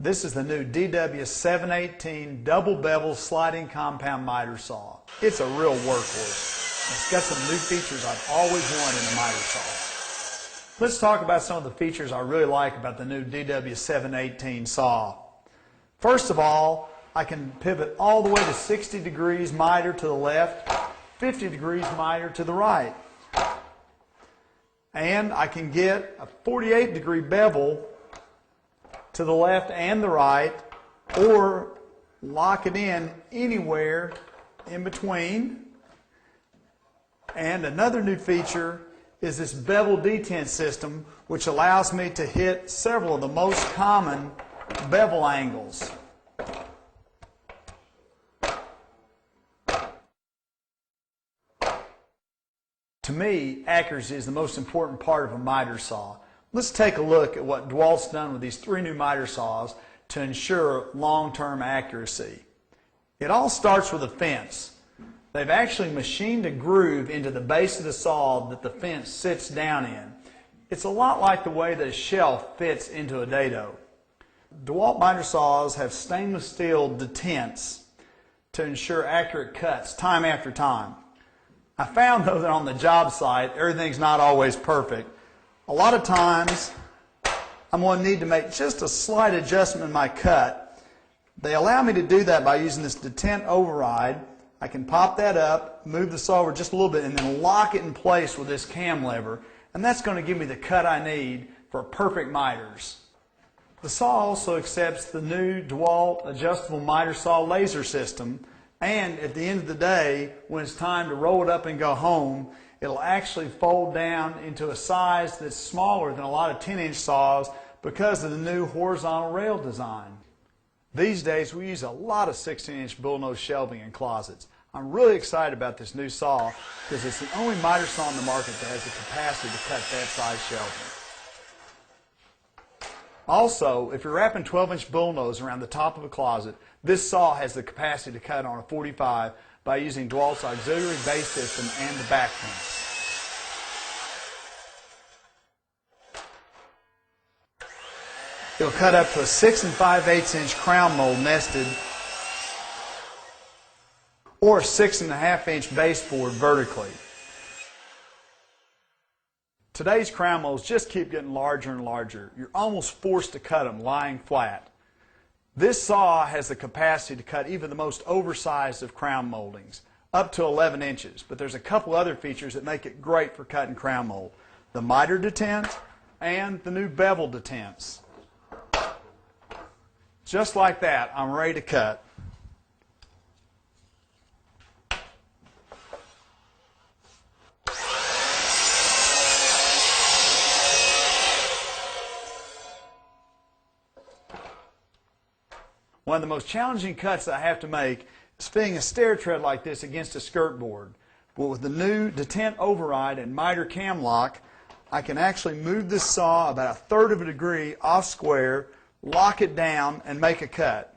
This is the new Dw718 Doble Bevel sliding compound miter saw. It's a real workhorse. It's got some new features I've always wanted in a miter saw. Let's talk about some of the features I really like about the new Dw718 saw. First of all, I can pivot all the way to 60 degrees miter to the left, 50 degrees miter to the right. And I can get a 48 degree bevel to the left and the right, or lock it in anywhere in between. And another new feature is this bevel detent system, which allows me to hit several of the most common bevel angles. To me, accuracy is the most important part of a miter saw. Let's take a look at what Dewalt's done with these 3 new miter saws to ensure long-term accuracy. It all starts with a fence. They've actually machined a groove into the base of the saw that the fence sits down in. It's a lot like the way that a shelf fits into a dado. Dewalt miter saws have stainless steel detents to ensure accurate cuts time after time. I found, though, that on the job site, everything's not always perfect. A lot of times, I'm going to need to make just a slight adjustment in my cut. They allow me to do that by using this detent override. I can pop that up, move the saw over just a little bit, and then lock it in place with this cam lever, and that's going to give me the cut I need for perfect miters. The saw also accepts the new Dewalt adjustable miter saw laser system, and at the end of the day, when it's time to roll it up and go home, it'll actually fold down into a size that's smaller than a lot of 10-inch saws because of the new horizontal rail design. These days we use a lot of 16-inch bullnose shelving in closets. I'm really excited about this new saw because it's the only miter saw on the market that has the capacity to cut that size shelving. Also, if you're wrapping 12-inch bullnose around the top of a closet, this saw has the capacity to cut on a 45 by using Dewalt's auxiliary base system and the back fence. It'll cut up to a 6 5/8 inch crown mold nested or a 6 1/2 inch baseboard vertically. Today's crown molds just keep getting larger and larger. You're almost forced to cut them lying flat. This saw has the capacity to cut even the most oversized of crown moldings, up to 11 inches, but there's a couple other features that make it great for cutting crown mold. The miter detent and the new bevel detents. Just like that, I'm ready to cut. One of the most challenging cuts that I have to make is fitting a stair tread like this against a skirt board. But with the new detent override and miter cam lock, I can actually move this saw about 1/3 of a degree off square, lock it down, and make a cut.